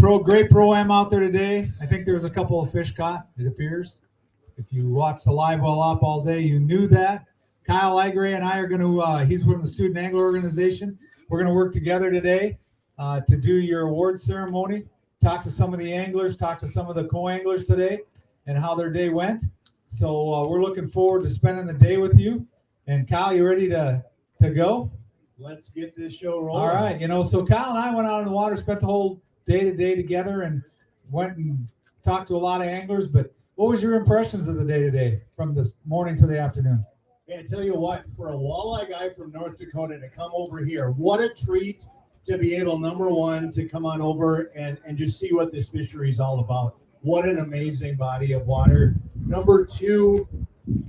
Great pro-am out there today. I think there was a couple of fish caught, it appears. If you watched the LiveWell App all day, you knew that. Kyle Igray and I are going to, he's from the Student Angler Organization. We're going to work together today to do your award ceremony, talk to some of the anglers, talk to some of the co-anglers today and how their day went. So we're looking forward to spending the day with you. And Kyle, you ready to go? Let's get this show rolling. All right. So Kyle and I went out in the water, spent the whole day together and went and talked to a lot of anglers. But what was your impressions of the day today from this morning to the afternoon? Yeah, I tell you what, for a walleye guy from North Dakota to come over here, what a treat to be able, number one, to come on over and just see what this fishery is all about. What an amazing body of water. Number two,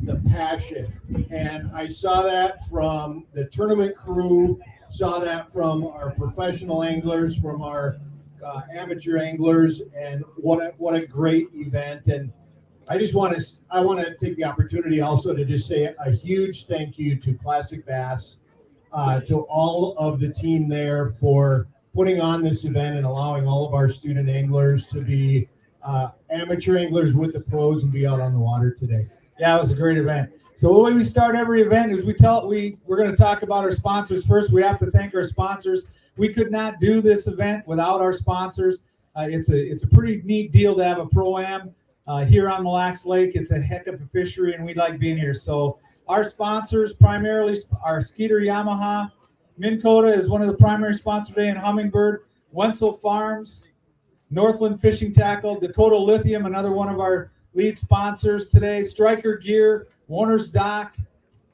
the passion. And I saw that from the tournament crew, saw that from our professional anglers, from our amateur anglers, and what a great event. And I want to take the opportunity also to just say a huge thank you to Classic Bass, to all of the team there for putting on this event and allowing all of our student anglers to be amateur anglers with the pros and be out on the water today. Yeah, it was a great event. So the way we start every event is we're going to talk about our sponsors first. We have to thank our sponsors. We could not do this event without our sponsors. It's a pretty neat deal to have a pro-am here on Mille Lake. It's a heck of a fishery, and we like being here. So our sponsors primarily are Skeeter Yamaha. Minn Kota is one of the primary sponsors today, and Hummingbird. Wenzel Farms, Northland Fishing Tackle, Dakota Lithium, another one of our lead sponsors today, Striker Gear, Warner's Dock,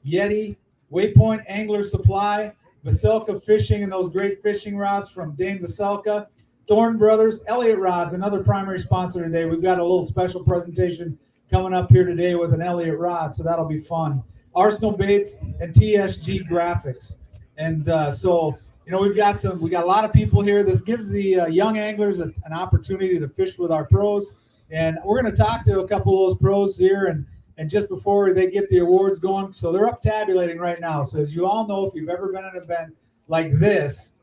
Yeti, Waypoint Angler Supply, Veselka Fishing and those great fishing rods from Dane Veselka, Thorn Brothers, Elliott Rods, another primary sponsor today. We've got a little special presentation coming up here today with an Elliott rod, so that'll be fun. Arsenal Baits and TSG Graphics. And so, we've got a lot of people here. This gives the young anglers an opportunity to fish with our pros. And we're going to talk to a couple of those pros here and just before they get the awards going. So they're up tabulating right now. So as you all know, if you've ever been at an event like this,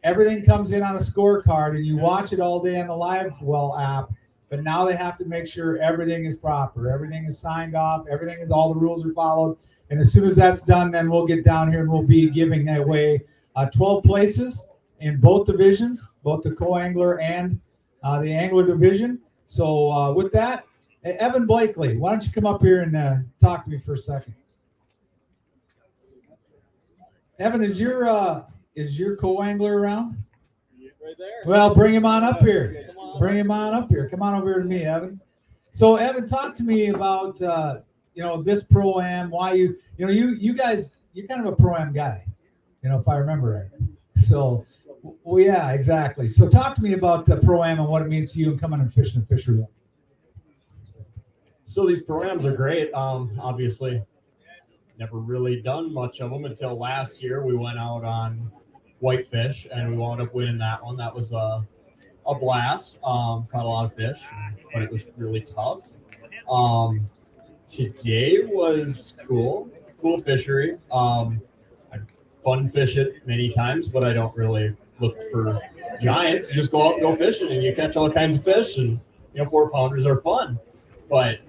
everything comes in on a scorecard and you watch it all day on the LiveWell app. But now they have to make sure everything is proper. Everything is signed off. All the rules are followed. And as soon as that's done, then we'll get down here and we'll be giving away 12 places in both divisions, both the co-angler and the angler division. So with that, Evan Blakely, why don't you come up here and talk to me for a second? Evan, is your co-angler around? Right there. Well, bring him on up here. Bring him on up here. Come on over to me, Evan. So Evan, talk to me about this pro-am. Why you guys, you're kind of a pro-am guy, if I remember right. So. Well, yeah, exactly. So talk to me about pro-am and what it means to you and coming and fishing a fishery. So these pro-ams are great. Obviously, never really done much of them until last year. We went out on whitefish and we wound up winning that one. That was a blast. Caught a lot of fish, but it was really tough. Today was cool fishery. I fun fish it many times, but I don't really look for giants. You just go out and go fishing and you catch all kinds of fish, and 4-pounders are fun. But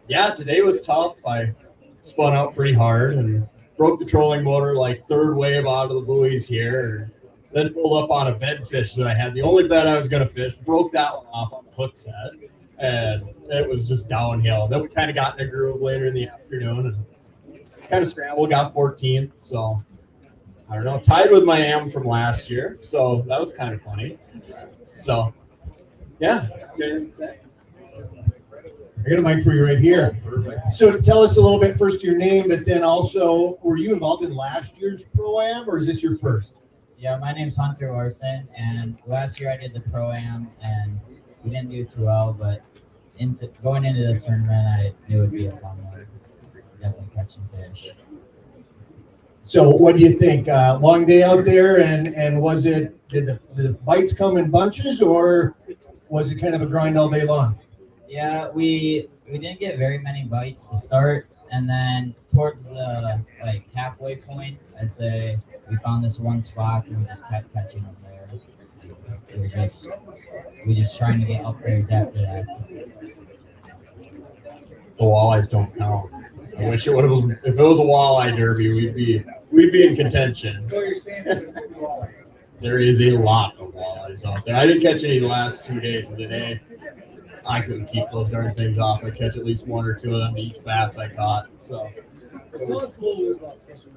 yeah, today was tough. I spun out pretty hard and broke the trolling motor like third wave out of the buoys here. Then pulled up on a bed fish that I had. The only bed I was going to fish, broke that one off on the hook set, and it was just downhill. Then we kind of got in a groove later in the afternoon and kind of scrambled, got 14th. So I don't know, tied with my am from last year. So that was kind of funny. So yeah. I got a mic for you right here. Perfect. So tell us a little bit first your name, but then also, were you involved in last year's Pro-Am or is this your first? Yeah, my name's Hunter Larson, and last year I did the Pro-Am, and we didn't do too well, but going into this tournament, I knew it would be a fun one. Definitely catching fish. So what do you think? Long day out there, and did the bites come in bunches, or was it kind of a grind all day long? Yeah, we didn't get very many bites to start, and then towards the halfway point, I'd say we found this one spot and we just kept catching them there. We just trying to get upgrades after that. The walleyes don't count. I wish it would have. If it was a walleye derby, we'd be in contention. So you're saying there's a walleye? There is a lot of walleyes out there. I didn't catch any the last 2 days, and today I couldn't keep those darn things off. I catch at least 1 or 2 of them to each bass I caught. So Tell us a little bit about fishing.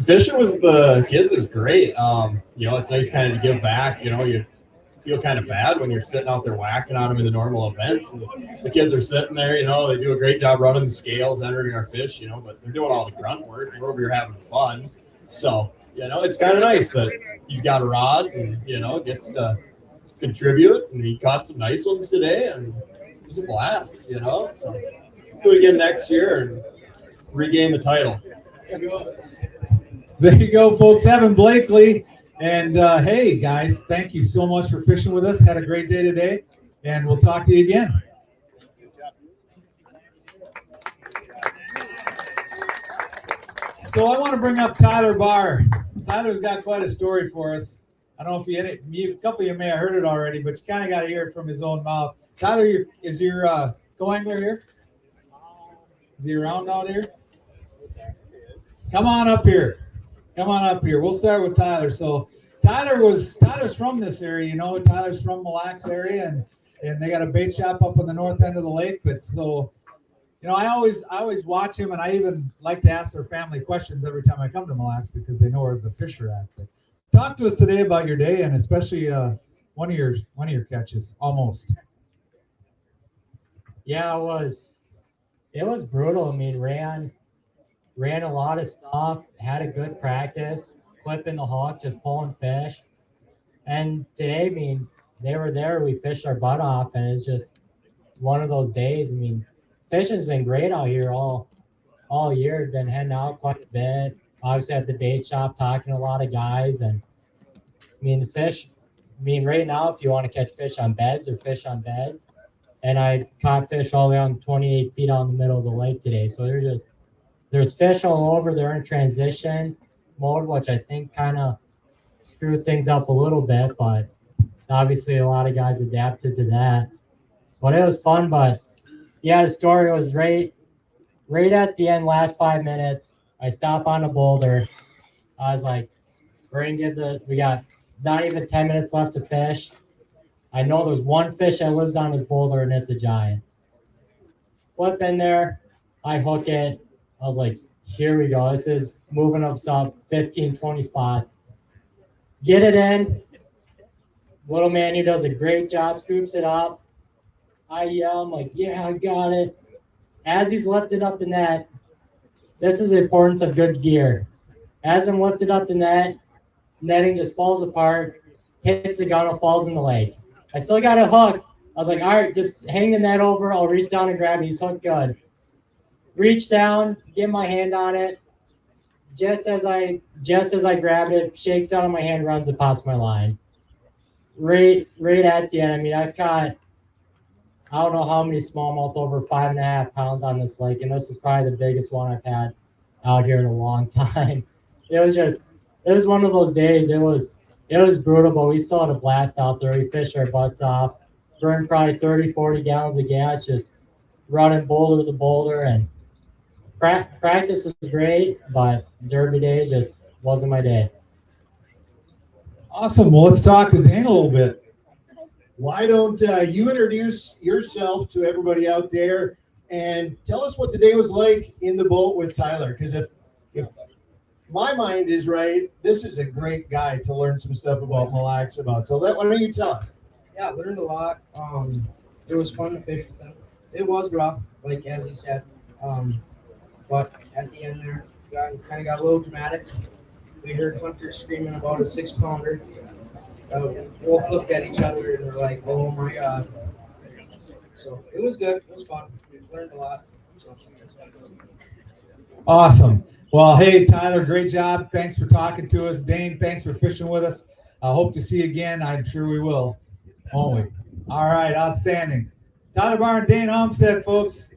fishing with the kids is great. It's nice kind of to give back. You feel kind of bad when you're sitting out there whacking on them in the normal events. And the kids are sitting there, they do a great job running the scales, entering our fish, but they're doing all the grunt work. We're over here having fun. So, it's kind of nice that he's got a rod and, gets to contribute. And he caught some nice ones today, and it was a blast, So do it again next year and regain the title. There you go, folks. Evan Blakely. And hey, guys, thank you so much for fishing with us. Had a great day today, and we'll talk to you again. So I want to bring up Tyler Barr. Tyler's got quite a story for us. I don't know if a couple of you may have heard it already, but you kind of got to hear it from his own mouth. Tyler, is your co-angler here? Is he around out here? Come on up here. Come on up here. We'll start with Tyler. So Tyler's from this area, Tyler's from Mille Lacs area, and they got a bait shop up on the north end of the lake. But so, I always watch him, and I even like to ask their family questions every time I come to Mille Lacs because they know where the fish are at. But talk to us today about your day, and especially one of your catches, almost. Yeah, it was brutal. I mean, ran a lot of stuff, had a good practice, clipping the hook, just pulling fish. And today, I mean, they were there, we fished our butt off, and it's just one of those days. I mean, fishing's been great out here all year. Been heading out quite a bit. Obviously at the bait shop, talking to a lot of guys. And I mean, right now, if you want to catch fish on beds or fish on beds, and I caught fish all the way on 28 feet out in the middle of the lake today. So there's fish all over. They're in transition mode, which I think kind of screwed things up a little bit, but obviously a lot of guys adapted to that. But it was fun. But yeah, the story was right at the end, last 5 minutes. I stop on a boulder. I was like, we got not even 10 minutes left to fish. I know there's one fish that lives on this boulder, and it's a giant. Flip in there. I hook it. I was like, here we go. This is moving up some 15, 20 spots. Get it in. Little man, he does a great job, scoops it up. I yell, I'm like, yeah, I got it. As he's lifting up the net, this is the importance of good gear. As I'm lifting up the net, netting just falls apart, hits the gunnel, falls in the lake. I still got it hooked. I was like, all right, just hang the net over. I'll reach down and grab it. He's hooked good. Reach down, get my hand on it. Just as I grab it, shakes out of my hand, runs and pops my line. Right at the end. I mean, I've caught, I don't know how many smallmouth over 5.5 pounds on this lake, and this is probably the biggest one I've had out here in a long time. It was one of those days. It was brutal, but we still had a blast out there. We fished our butts off, burned probably 30, 40 gallons of gas, just running boulder to boulder. And practice was great, but derby day just wasn't my day. Awesome. Well, let's talk to Dane a little bit. Why don't you introduce yourself to everybody out there and tell us what the day was like in the boat with Tyler? Because if my mind is right, this is a great guy to learn some stuff about Mille Lacs about. So why don't you tell us? Yeah, I learned a lot. It was fun to fish with him. It was rough, like as he said. But at the end there, kind of got a little dramatic. We heard Hunter screaming about a 6-pounder. We both looked at each other and were like, oh my God. So it was good. It was fun. We learned a lot. So. Awesome. Well, hey, Tyler, great job. Thanks for talking to us. Dane, thanks for fishing with us. I hope to see you again. I'm sure we will, won't we? All right, outstanding. Tyler Barr and Dane Homestead, folks.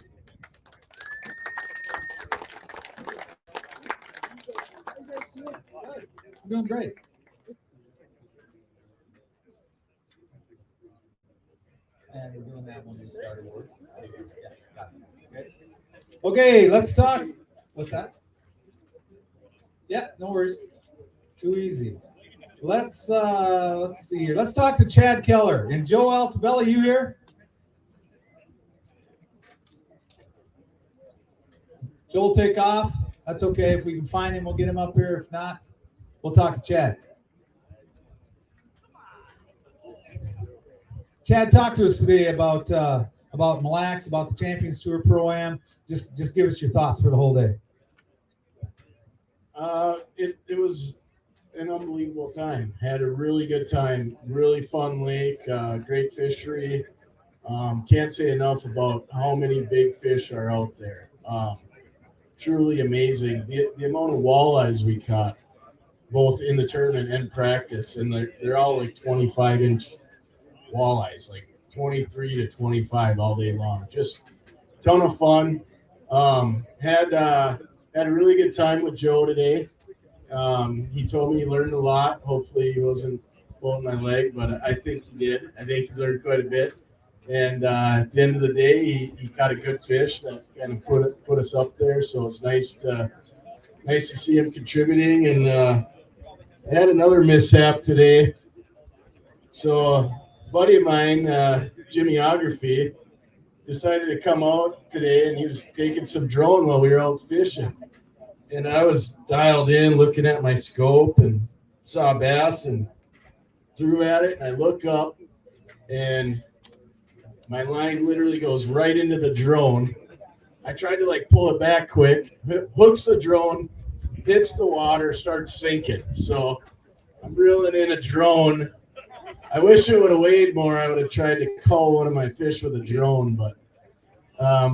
You're doing great. and we're doing that when we start awards. Yeah, got it. Okay, let's talk. What's that? Yeah, no worries. Too easy. Let's see here. Let's talk to Chad Keller and Joe Altabella. You here? Joe will take off. That's okay. If we can find him, we'll get him up here. If not, we'll talk to Chad. Chad, talk to us today about Mille Lacs, about the Champions Tour Pro-Am. Just give us your thoughts for the whole day. It was an unbelievable time. Had a really good time. Really fun lake. Great fishery. Can't say enough about how many big fish are out there. Truly amazing. The amount of walleyes we caught, both in the tournament and practice, and they're all like 25-inch walleyes, like 23 to 25 all day long. Just a ton of fun. Had a really good time with Joe today. He told me he learned a lot. Hopefully he wasn't pulling my leg, but I think he did. I think he learned quite a bit. And at the end of the day, he caught a good fish that kind of put us up there. So it's nice to see him contributing. And I had another mishap today. So a buddy of mine, Jimmyography, decided to come out today, and he was taking some drone while we were out fishing. And I was dialed in, looking at my scope, and saw a bass and threw at it. And I look up, and my line literally goes right into the drone. I tried to pull it back quick, hooks the drone, hits the water, starts sinking. So I'm reeling in a drone. I wish it would have weighed more. I would have tried to call one of my fish with a drone, but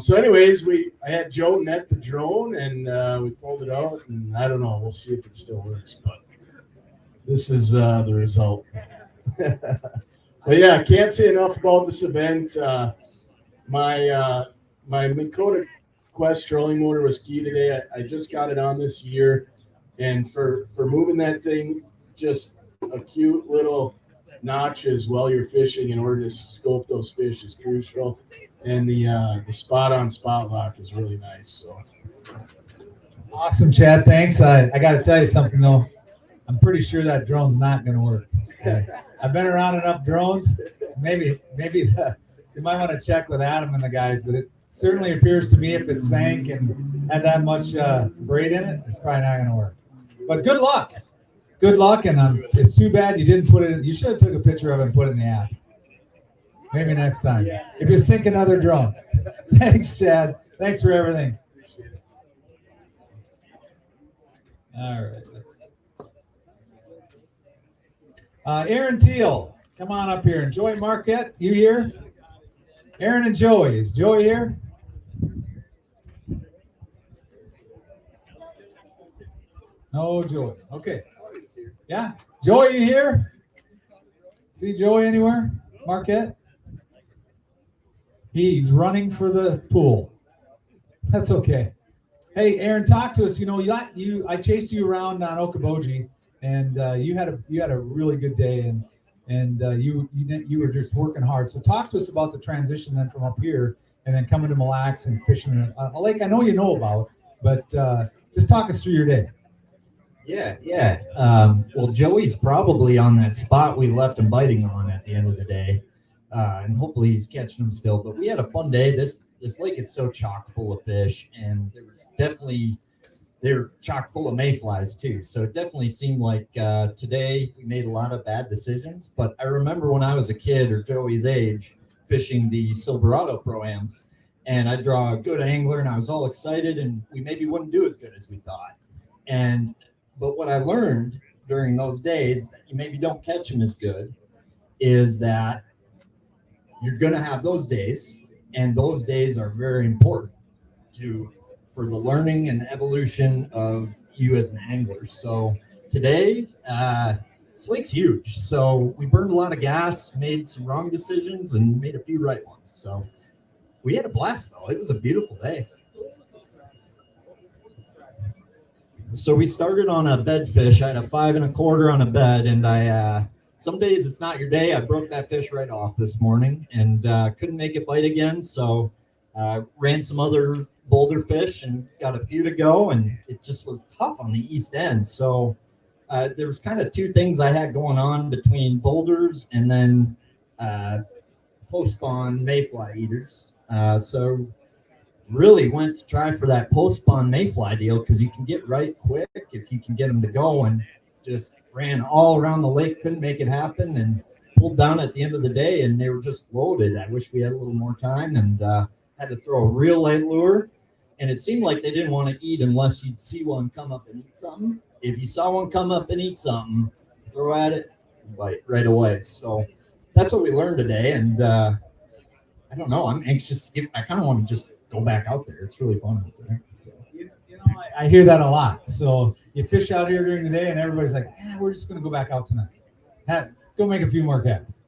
so anyways, I had Joe net the drone, and we pulled it out, and I don't know. We'll see if it still works, but this is the result. But yeah, can't say enough about this event. My Minn Kota Quest trolling motor was key today. I just got it on this year, and for moving that thing, just a cute little notches while you're fishing in order to scope those fish is crucial. And the spot-on spot lock is really nice. So awesome, Chad. Thanks. I got to tell you something though. I'm pretty sure that drone's not going to work. Okay. I've been around enough drones. Maybe you might want to check with Adam and the guys, but it certainly appears to me if it sank and had that much braid in it, it's probably not going to work. But good luck. Good luck, and it's too bad you didn't put it. You should have took a picture of it and put it in the app. Maybe next time. If you sink another drone. Thanks, Chad. Thanks for everything. All right. Aaron Teal, come on up here. And Joey Marquette, you here? Aaron and Joey. Is Joey here? No, Joey. Okay. Yeah. Joey, you here? See Joey anywhere? Marquette? He's running for the pool. That's okay. Hey, Aaron, talk to us. I chased you around on Okoboji, and you had a really good day, and you were just working hard. So talk to us about the transition then from up here and then coming to Mille Lacs and fishing a lake I know you know about, but just talk us through your day. Yeah. Well, Joey's probably on that spot we left him biting on at the end of the day, and hopefully he's catching them still. But we had a fun day. This lake is so chock full of fish, and they're chock full of mayflies too. So it definitely seemed like today we made a lot of bad decisions. But I remember when I was a kid or Joey's age fishing the Silverado Pro-Ams, and I draw a good angler, and I was all excited, and we maybe wouldn't do as good as we thought. But what I learned during those days that you maybe don't catch them as good is that you're going to have those days, and those days are very important for the learning and evolution of you as an angler. So today, this lake's huge. So we burned a lot of gas, made some wrong decisions, and made a few right ones. So we had a blast, though. It was a beautiful day. So we started on a bed fish. I had a 5 1/4 on a bed, and I some days it's not your day. I broke that fish right off this morning and couldn't make it bite again. So ran some other boulder fish and got a few to go, and it just was tough on the east end. So there was kind of two things I had going on between boulders and then post-spawn mayfly eaters. So really went to try for that post-spawn mayfly deal because you can get right quick if you can get them to go, and just ran all around the lake, couldn't make it happen, and pulled down at the end of the day, and they were just loaded. I wish we had a little more time, and had to throw a real light lure, and it seemed like they didn't want to eat unless you'd see one come up and eat something. If you saw one come up and eat something, throw at it, bite right away. So that's what we learned today, and I don't know, I'm anxious to I kind of want to just go back out there. It's really fun out there. So. You know, I hear that a lot. So you fish out here during the day, and everybody's like, we're just going to go back out tonight. Go make a few more casts.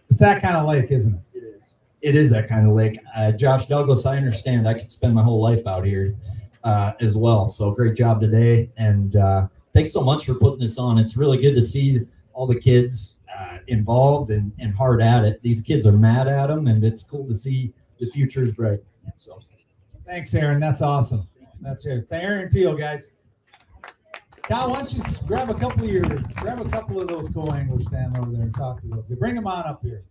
It's that kind of lake, isn't it? It is. It is that kind of lake. Josh Douglas, I understand. I could spend my whole life out here as well. So great job today. And thanks so much for putting this on. It's really good to see all the kids involved and hard at it. These kids are mad at them, and it's cool to see the future is bright. So thanks, Aaron. That's awesome. That's it. Aaron Teal, guys. Kyle, why don't you grab a couple of those co-anglers standing over there and talk to those. Bring them on up here.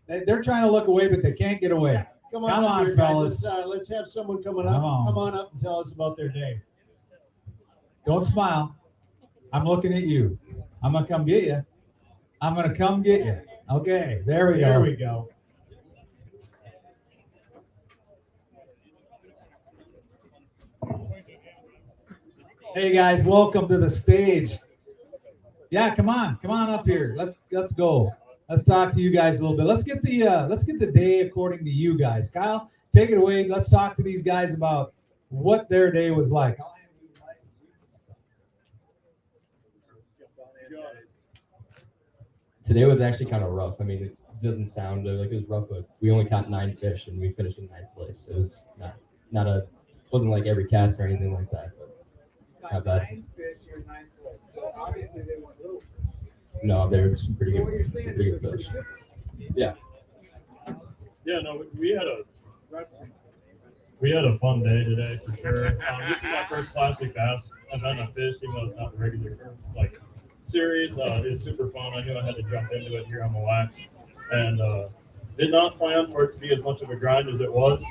They're trying to look away, but they can't get away. Come on here, fellas. Guys. Let's have someone coming up. Come on up and tell us about their day. Don't smile. I'm looking at you. I'm gonna come get you. I'm gonna come get you. Okay, there we go. There we go. Hey guys, welcome to the stage. Yeah, come on up here. Let's go. Let's talk to you guys a little bit. Let's get the day according to you guys. Kyle, take it away. Let's talk to these guys about what their day was like. Today was actually kind of rough. I mean, it doesn't sound like it was rough, but we only caught 9 fish and we finished in 9th place. It was wasn't like every cast or anything like that. But not bad. 9 fish in 9th place. So obviously they went little. No, they were some pretty good fish. Yeah. Yeah, no, we had a fun day today for sure. This is my first classic bass event I fished, even though it's not the regular series. It was super fun. I knew I had to jump into it here on the wax, and did not plan for it to be as much of a grind as it was.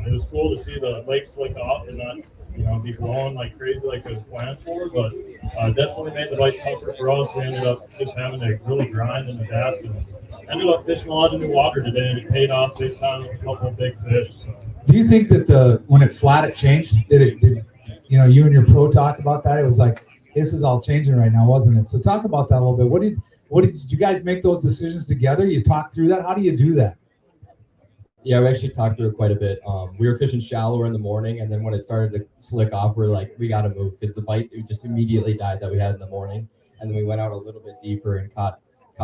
It was cool to see the lake slick off and not, be blowing like crazy like it was planned for, but definitely made the bite tougher for us. We ended up just having to really grind and adapt, and ended up fishing a lot of new water today, and it paid off big time with a couple of big fish. So. Do you think that when it flat, it changed? Did you and your pro talk about that? It was like, this is all changing right now, wasn't it? So talk about that a little bit. What did you guys make those decisions together? You talked through that. How do you do that? Yeah, we actually talked through it quite a bit. We were fishing shallower in the morning, and then when it started to slick off, we're like, we got to move because the bite just immediately died that we had in the morning. And then we went out a little bit deeper and caught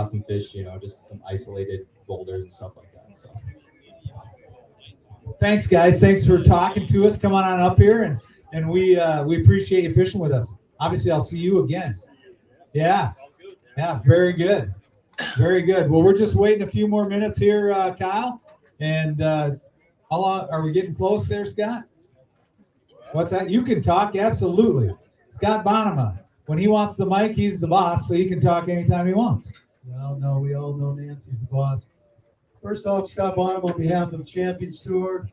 some fish, just some isolated boulders and stuff like that. So. Thanks, guys. Thanks for talking to us. Come on up here, and we appreciate you fishing with us. Obviously, I'll see you again. Yeah, very good. Very good. Well, we're just waiting a few more minutes here, Kyle. And how long are we getting close there, Scott? What's that? You can talk, absolutely. Scott Bonema. When he wants the mic, he's the boss, so he can talk anytime he wants. Well, no, we all know Nancy's the boss. First off, Scott Bonham on behalf of the Champions Tour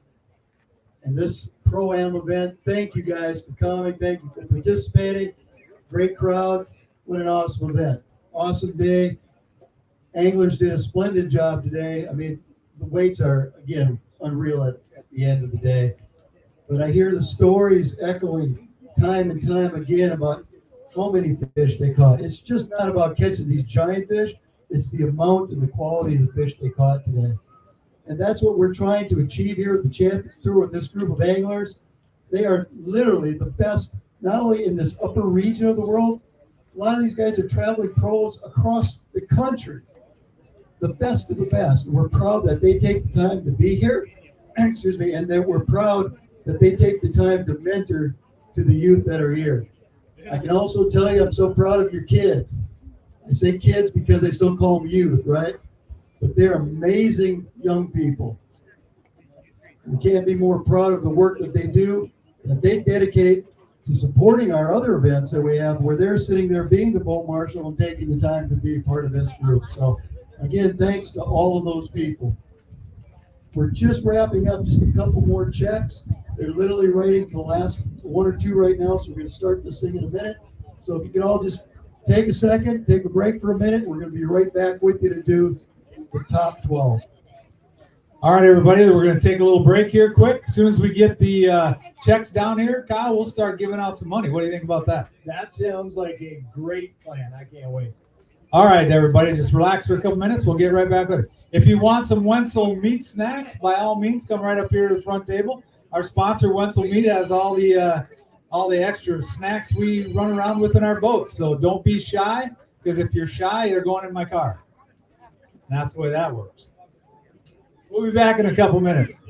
and this Pro-Am event, thank you guys for coming. Thank you for participating. Great crowd. What an awesome event. Awesome day. Anglers did a splendid job today. I mean, the weights are, again, unreal at the end of the day. But I hear the stories echoing time and time again about how many fish they caught. It's just not about catching these giant fish. It's the amount and the quality of the fish they caught today. And that's what we're trying to achieve here at the Champions Tour with this group of anglers. They are literally the best, not only in this upper region of the world, a lot of these guys are traveling pros across the country. The best of the best. We're proud that they take the time to be here, excuse me, and that we're proud that they take the time to mentor to the youth that are here. I can also tell you I'm so proud of your kids. I say kids because they still call them youth, right? But they're amazing young people. We can't be more proud of the work that they do, that they dedicate to supporting our other events that we have, where they're sitting there being the boat marshal and taking the time to be part of this group. So again, thanks to all of those people. We're just wrapping up just a couple more checks. They're literally writing the last one or two right now, so we're going to start this thing in a minute. So if you can all just take a second, take a break for a minute. We're going to be right back with you to do the top 12. All right, everybody, we're going to take a little break here quick. As soon as we get the checks down here, Kyle, we'll start giving out some money. What do you think about that? That sounds like a great plan. I can't wait. All right, everybody, just relax for a couple minutes. We'll get right back with it. If you want some Wenzel meat snacks, by all means, come right up here to the front table. Our sponsor, Wenzel Meat, has all the extra snacks we run around with in our boats. So don't be shy, because if you're shy, they're going in my car. And that's the way that works. We'll be back in a couple minutes.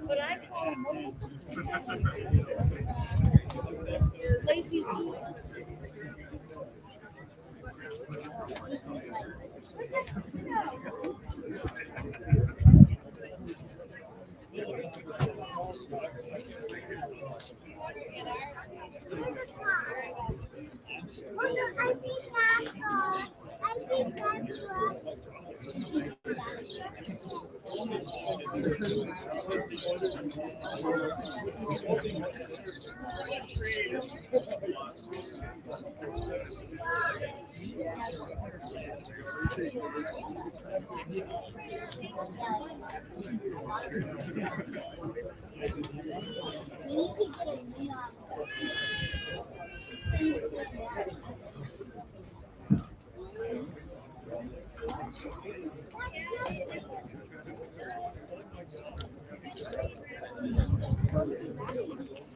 But I call them lazy.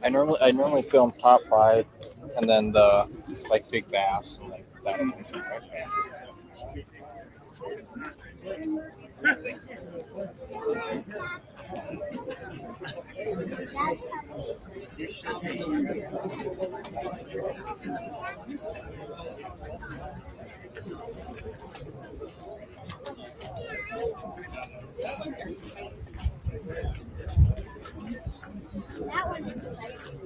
I normally film top 5 and then the like big bass and like that. That one is spicy.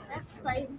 That's spicy.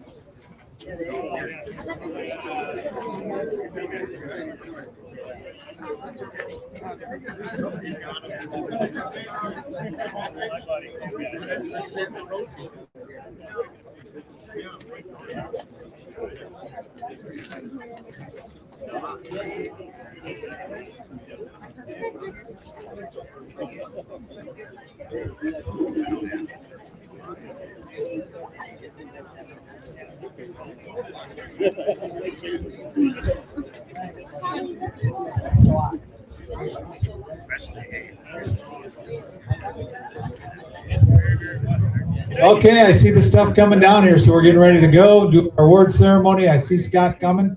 Okay, I see the stuff coming down here, so we're getting ready to go do our award ceremony. I see Scott coming.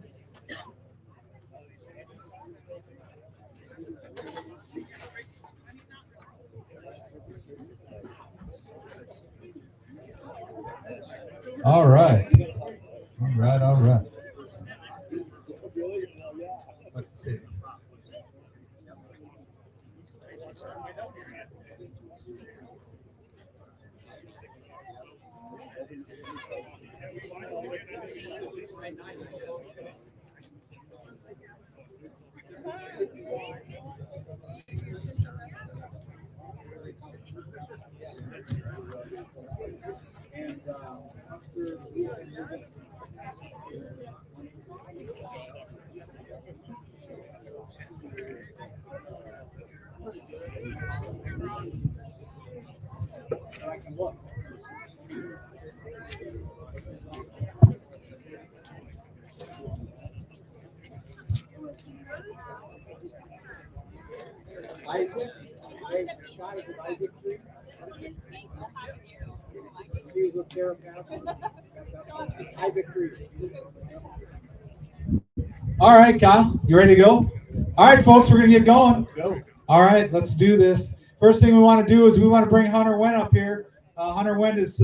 All right. All right, all right. Let's see. Isaac? Scott, is it Isaac Trees? Trees with Sarah Isaac Trees. All right, Kyle, you ready to go? All right, folks, we're going to get going. Let's go. All right, let's do this. First thing we want to do is we want to bring Hunter Wynn up here. Hunter Wynn is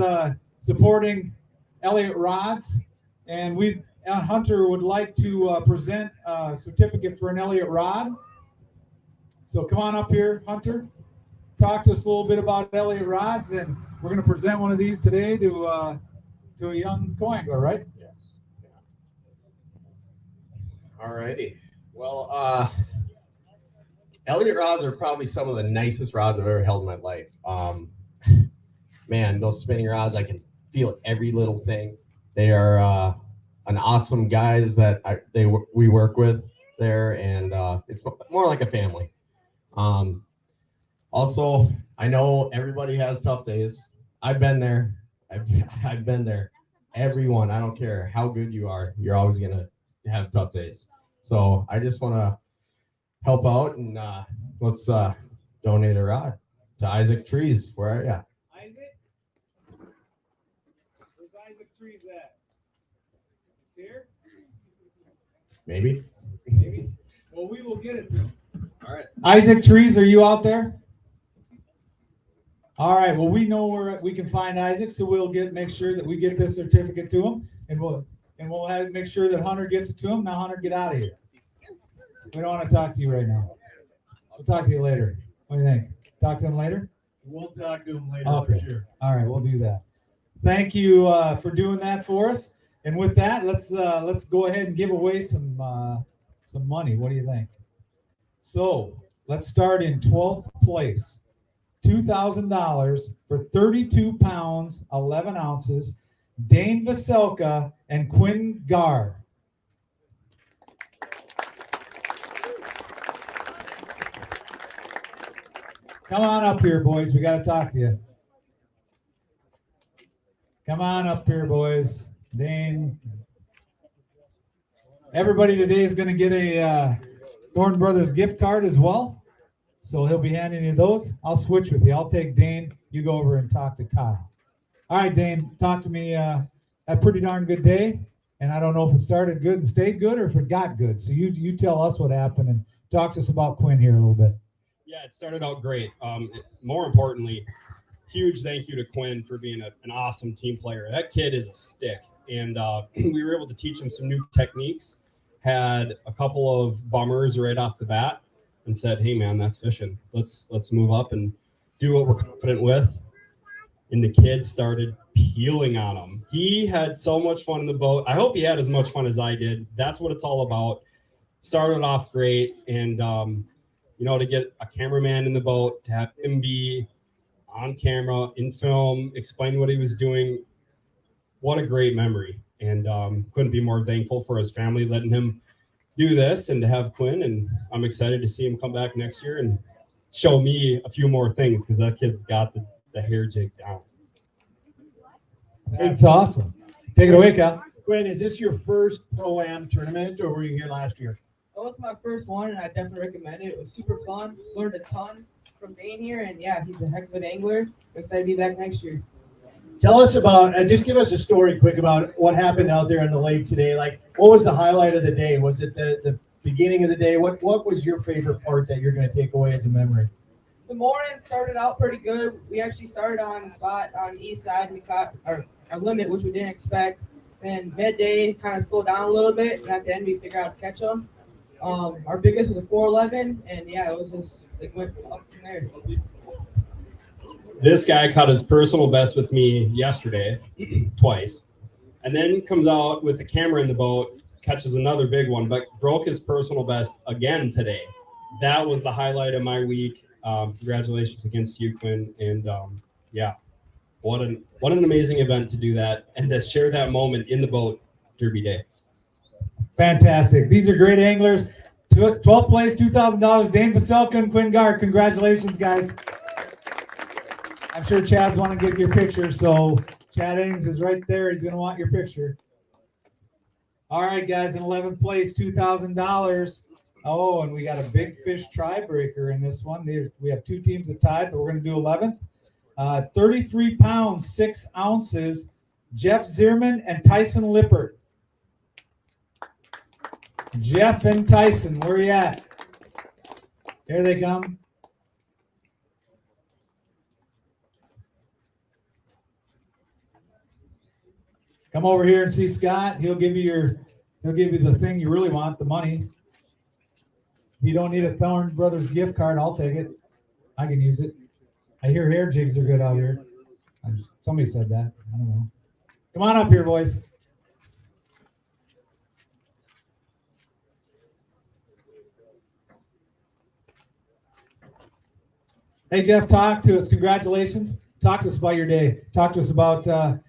supporting Elliott Rods, and Hunter would like to present a certificate for an Elliott Rod. So come on up here, Hunter. Talk to us a little bit about Elliott Rods, and we're going to present one of these today to a young co-angler, right? Yes. Yeah. All righty. Well, Elliott rods are probably some of the nicest rods I've ever held in my life. Man, those spinning rods, I can feel every little thing. They are an awesome guys that we work with there, and it's more like a family. Also, I know everybody has tough days. I've been there. I've been there. Everyone, I don't care how good you are, you're always gonna have tough days. So I just want to help out, and let's donate a rod to Isaac Trees. Where are you? Isaac? Where's Isaac Trees at? He's here? Maybe. Maybe. Well, we will get it to him. All right. Isaac Trees, are you out there? All right. Well, we know where we can find Isaac, so we'll make sure that we get this certificate to him, and we'll make sure that Hunter gets it to him. Now, Hunter, get out of here. We don't want to talk to you right now. We'll talk to you later. What do you think? Talk to him later? We'll talk to him later Okay. for sure. All right, we'll do that. Thank you for doing that for us. And with that, let's go ahead and give away some money. What do you think? So let's start in 12th place. $2,000 for 32 pounds, 11 ounces. Dane Vaselka and Quinn Gar. Come on up here, boys. We got to talk to you. Come on up here, boys. Dane. Everybody today is going to get a Thornton Brothers gift card as well. So he'll be handing you those. I'll switch with you. I'll take Dane. You go over and talk to Kyle. All right, Dane, talk to me. Had a pretty darn good day. And I don't know if it started good and stayed good or if it got good. So you tell us what happened and talk to us about Quinn here a little bit. Yeah, it started out great. More importantly, huge thank you to Quinn for being an awesome team player. That kid is a stick. And we were able to teach him some new techniques. Had a couple of bummers right off the bat and said, hey, man, that's fishing. Let's move up and do what we're confident with. And the kid started healing on him. He had so much fun in the boat. I hope he had as much fun as I did. That's what it's all about. Started off great, and to get a cameraman in the boat, to have him be on camera, in film, explain what he was doing. What a great memory. And couldn't be more thankful for his family letting him do this and to have Quinn. And I'm excited to see him come back next year and show me a few more things, because that kid's got the hair jig down. It's awesome. Take it away, Cal. Quinn, is this your first Pro-Am tournament, or were you here last year? That was my first one, and I definitely recommend it. It was super fun. Learned a ton from being here, and yeah, he's a heck of an angler. I'm excited to be back next year. Tell us about, just give us a story quick about what happened out there on the lake today. Like, what was the highlight of the day? Was it the beginning of the day? What was your favorite part that you're going to take away as a memory? The morning started out pretty good. We actually started on the spot on the east side. We caught our limit, which we didn't expect. Then midday kind of slowed down a little bit, and at the end we figured out how to catch them. Our biggest was a 411, and yeah, it was just it went up from there. This guy caught his personal best with me yesterday, twice, and then comes out with a camera in the boat, catches another big one, but broke his personal best again today. That was the highlight of my week. Congratulations against you, Quinn, and yeah, what an amazing event to do that and to share that moment in the boat Derby Day. Fantastic. These are great anglers. 12th place, $2,000. Dane Vaselka and Quinn Gard. Congratulations, guys. I'm sure Chad's want to get your picture, so Chad Ings is right there. He's going to want your picture. All right, guys, in 11th place, $2,000. Oh, and we got a big fish tiebreaker in this one. We have two teams that tied, but we're going to do 11th. 33 pounds, 6 ounces, Jeff Zierman and Tyson Lippert. Jeff and Tyson, where are you at? Here they come. Come over here and see Scott. He'll give you the thing you really want, the money. If you don't need a Thorn Brothers gift card, I'll take it. I can use it. I hear hair jigs are good out here. Somebody said that. I don't know. Come on up here, boys. Hey, Jeff, talk to us. Congratulations. Talk to us about your day. Talk to us about,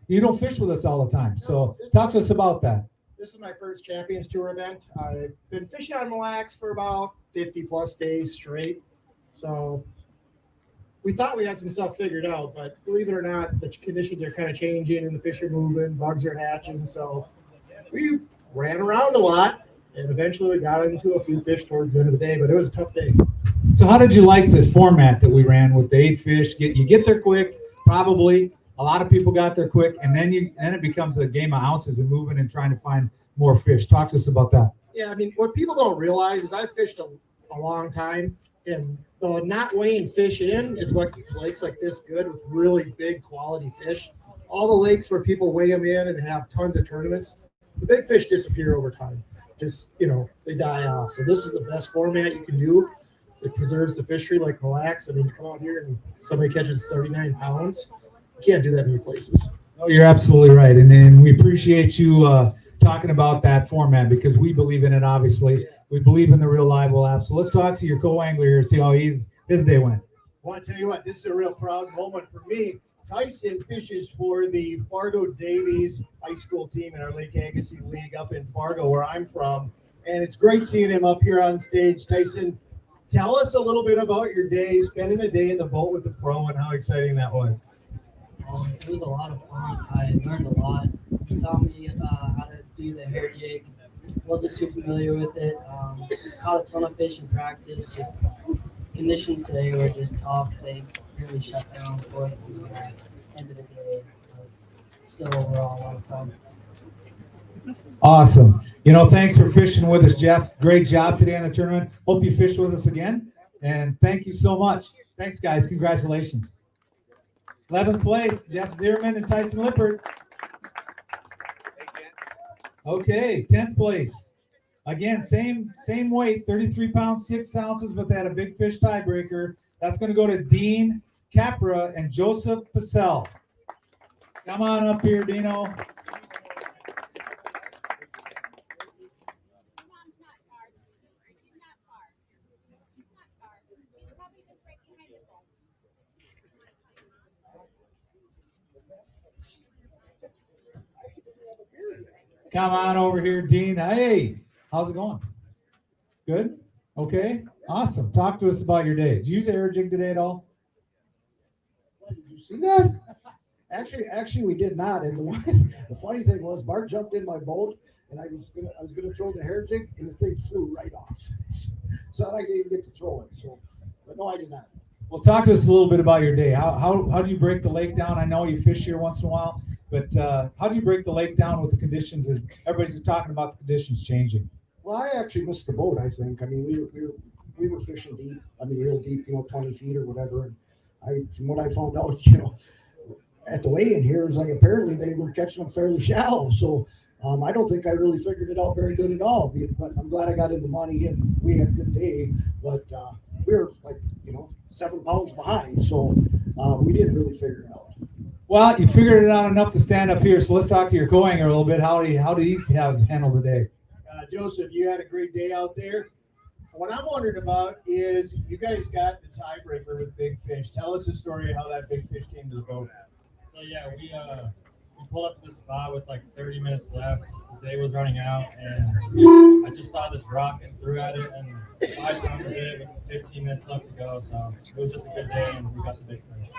you don't fish with us all the time, so talk to us about that. This is my first Champions Tour event. I've been fishing on Mille for about 50 plus days straight. So we thought we had some stuff figured out, but believe it or not, the conditions are kind of changing and the fish are moving, bugs are hatching. So we ran around a lot and eventually we got into a few fish towards the end of the day, but it was a tough day. So how did you like this format that we ran with the 8 fish? You get there quick, probably. A lot of people got there quick, and then it becomes a game of ounces and moving and trying to find more fish. Talk to us about that. Yeah, I mean, what people don't realize is I've fished a long time, and the not weighing fish in is what keeps lakes like this good with really big quality fish. All the lakes where people weigh them in and have tons of tournaments, the big fish disappear over time. Just, they die off. So this is the best format you can do. It preserves the fishery like Mille. I mean, you come out here and somebody catches 39 pounds. You can't do that many places. Oh, you're absolutely right. And we appreciate you talking about that format because we believe in it, obviously. We believe in the Reel LiveWell App. So let's talk to your co-angler here and see how his day went. I want to tell you what, this is a real proud moment for me. Tyson fishes for the Fargo Davies high school team in our Lake Agassiz League up in Fargo, where I'm from. And it's great seeing him up here on stage. Tyson, tell us a little bit about your day, spending a day in the boat with the pro and how exciting that was. It was a lot of fun. I learned a lot. He taught me how to do the hair jig. Wasn't too familiar with it. Caught a ton of fish in practice. Just conditions today were just tough. They really shut down towards the end of the day. But still, overall, a lot of fun. Awesome. Thanks for fishing with us, Jeff. Great job today on the tournament. Hope you fish with us again. And thank you so much. Thanks, guys. Congratulations. 11th place, Jeff Zierman and Tyson Lippert. Okay, 10th place. Again, same weight, 33 pounds, 6 ounces, but they had a big fish tiebreaker. That's going to go to Dean Capra and Joseph Pacell. Come on up here, Dino. Come on over here, Dean. Hey, how's it going? Good? Okay, awesome. Talk to us about your day. Did you use the air jig today at all? Did you see that? Actually, we did not. And the funny thing was, Bart jumped in my boat, and I was gonna throw the hair jig, and the thing flew right off. So I didn't even get to throw it. So, but no, I did not. Well, talk to us a little bit about your day. How do you break the lake down? I know you fish here once in a while, but how do you break the lake down with the conditions? As everybody's talking about the conditions changing. Well, I actually missed the boat. I think. I mean, we were fishing deep. I mean, real deep. 20 feet or whatever. And from what I found out, at the weigh-in here, is like apparently they were catching them fairly shallow. So I don't think I really figured it out very good at all. But I'm glad I got into money and we had a good day. But we were like 7 pounds behind, so we didn't really figure it out. Well, you figured it out enough to stand up here. So let's talk to your co-angler a little bit. How did he handle the day? Joseph, you had a great day out there. What I'm wondering about is you guys got the tiebreaker with Big Fish. Tell us the story of how that Big Fish came to the boat. So yeah, we pulled up to the spot with like 30 minutes left. The day was running out, and I just saw this rock and threw at it, and 5 pounds hit it with 15 minutes left to go. So it was just a good day, and we got the big fish.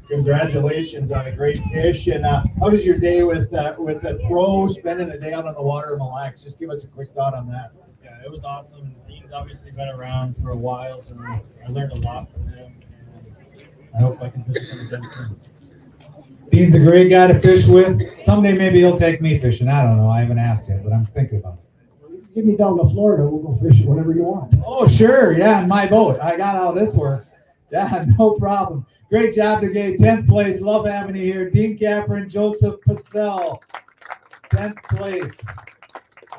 Congratulations on a great fish. And how was your day with the pro spending a day out on the water in Mille? Just give us a quick thought on that. Yeah, it was awesome. Dean's obviously been around for a while, so I learned a lot from him, and I hope I can fish with him again soon. Dean's a great guy to fish with. Someday maybe he'll take me fishing. I don't know. I haven't asked yet, but I'm thinking about it. Get me down to Florida. We'll go fishing whenever you want. Oh, sure. Yeah, in my boat. I got how this works. Yeah, no problem. Great job today. 10th place. Love having you here. Dean Capper and Joseph Pacell. 10th place.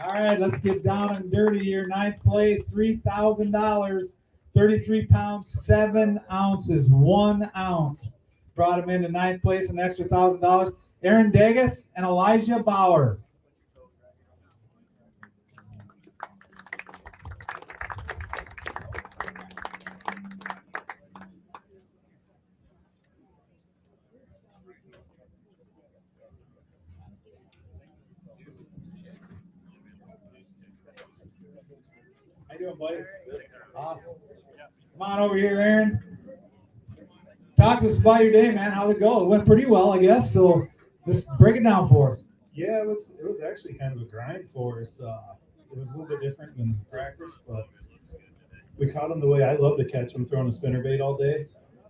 All right, let's get down and dirty here. 9th place, $3,000. 33 pounds, 7 ounces, 1 ounce. Brought him into 9th place, an extra $1,000. Aaron Degas and Elijah Bauer. How you doing, buddy? Awesome. Come on over here, Aaron. Talk to us about your day, man. How'd it go? It went pretty well, I guess. So just break it down for us. Yeah, it was actually kind of a grind for us. It was a little bit different than practice, but we caught them the way I love to catch them, throwing a spinnerbait all day,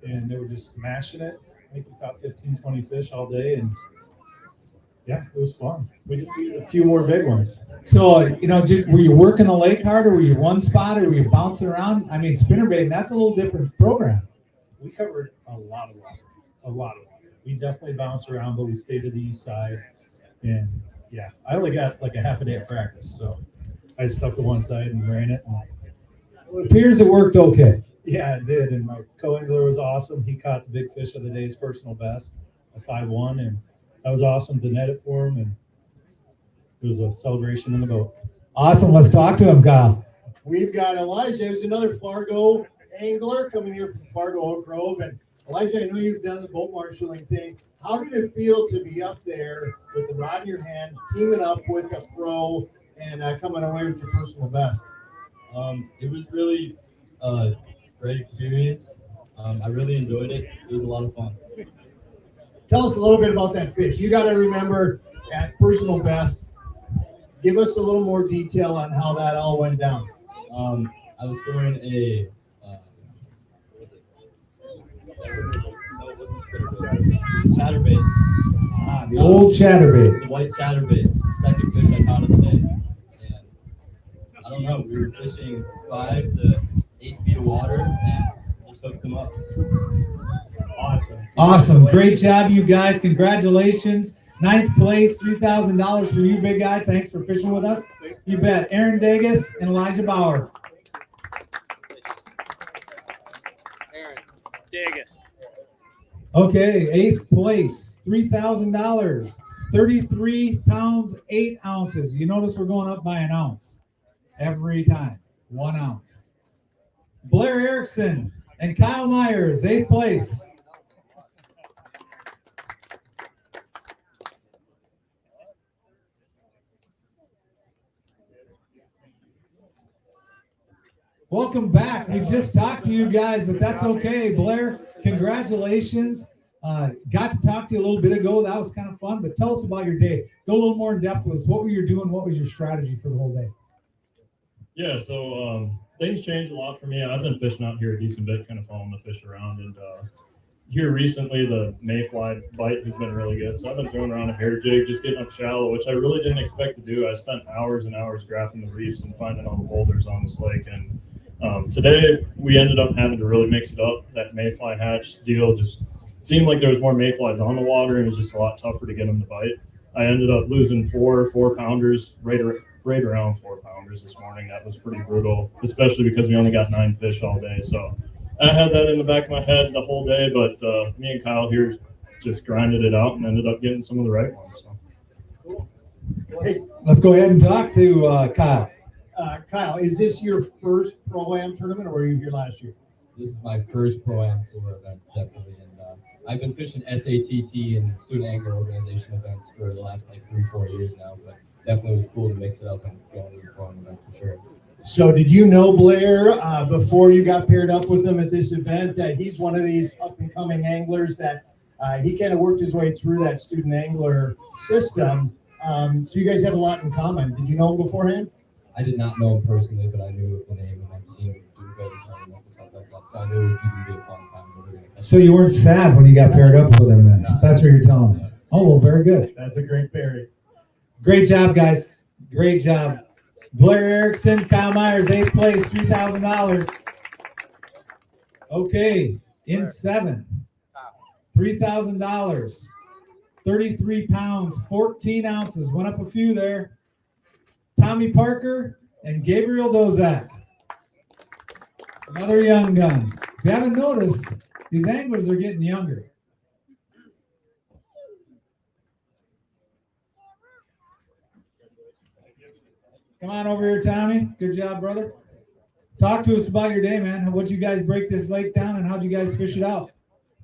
and they were just smashing it. I think we caught 15, 20 fish all day, and yeah, it was fun. We just needed a few more big ones. So, were you working the lake hard, or were you one spot, or were you bouncing around? I mean, spinnerbait, that's a little different program. We covered a lot of water. We definitely bounced around, but we stayed to the east side. And yeah, I only got like a half a day of practice, so I stuck to one side and ran it. It appears it worked okay. Yeah, it did. And my co-angler was awesome. He caught the big fish of the day's personal best, a 5-1, and that was awesome to net it for him. And it was a celebration in the boat. Awesome. Let's talk to him, Kyle. We've got Elijah, who's another Fargo angler coming here from Fargo Oak Grove. And Elijah, I know you've done the boat marshaling thing. How did it feel to be up there with the rod in your hand, teaming up with a pro, and coming away with your personal best? It was really a great experience. I really enjoyed it. It was a lot of fun. Tell us a little bit about that fish. You got to remember at personal best. Give us a little more detail on how that all went down. I was throwing a chatterbait. The old chatterbait. It's a white chatterbait. It's the second fish I caught of the day. And I don't know, we were fishing 5 to 8 feet of water and just hooked them up. Awesome. Great job, you guys. Congratulations. 9th place, $3,000 for you, big guy. Thanks for fishing with us. You bet. Aaron Degas and Elijah Bauer. Aaron Degas. Okay, 8th place, $3,000. 33 pounds, 8 ounces. You notice we're going up by an ounce every time. 1 ounce. Blair Erickson and Kyle Myers, 8th place. Welcome back. We just talked to you guys, but that's okay. Blair, congratulations. Got to talk to you a little bit ago. That was kind of fun, but tell us about your day. Go a little more in depth with us. What were you doing? What was your strategy for the whole day? Yeah, so things changed a lot for me. I've been fishing out here a decent bit, kind of following the fish around. And here recently, the mayfly bite has been really good. So I've been throwing around a hair jig, just getting up shallow, which I really didn't expect to do. I spent hours and hours graphing the reefs and finding all the boulders on this lake. And today, we ended up having to really mix it up. That mayfly hatch deal just seemed like there was more mayflies on the water, and it was just a lot tougher to get them to bite. I ended up losing four pounders, right around 4 pounders this morning. That was pretty brutal, especially because we only got 9 fish all day. So I had that in the back of my head the whole day, but me and Kyle here just grinded it out and ended up getting some of the right ones. So. Let's go ahead and talk to Kyle. Kyle, is this your first Pro-Am tournament, or were you here last year? This is my first Pro-Am tour event, definitely. And I've been fishing SATT and student angler organization events for the last like 3-4 years now, but definitely was cool to mix it up and go on the Pro-Am event for sure. So did you know Blair before you got paired up with him at this event? He's one of these up-and-coming anglers that he kind of worked his way through that student angler system. So you guys have a lot in common. Did you know him beforehand? I did not know him personally, but I knew the name and I've seen him do good tournaments and stuff like that. So I knew it would be a fun time. So you weren't sad when you got paired up with him then? That's what you're telling us. Oh, well, very good. That's a great pairing. Great job, guys. Great job. Blair Erickson, Kyle Myers, 8th place, $3,000. Okay, in 7th, $3,000. 33 pounds, 14 ounces. Went up a few there. Tommy Parker and Gabriel Dozak. Another young gun. If you haven't noticed, these anglers are getting younger. Come on over here, Tommy. Good job, brother. Talk to us about your day, man. What'd you guys break this lake down, and how'd you guys fish it out?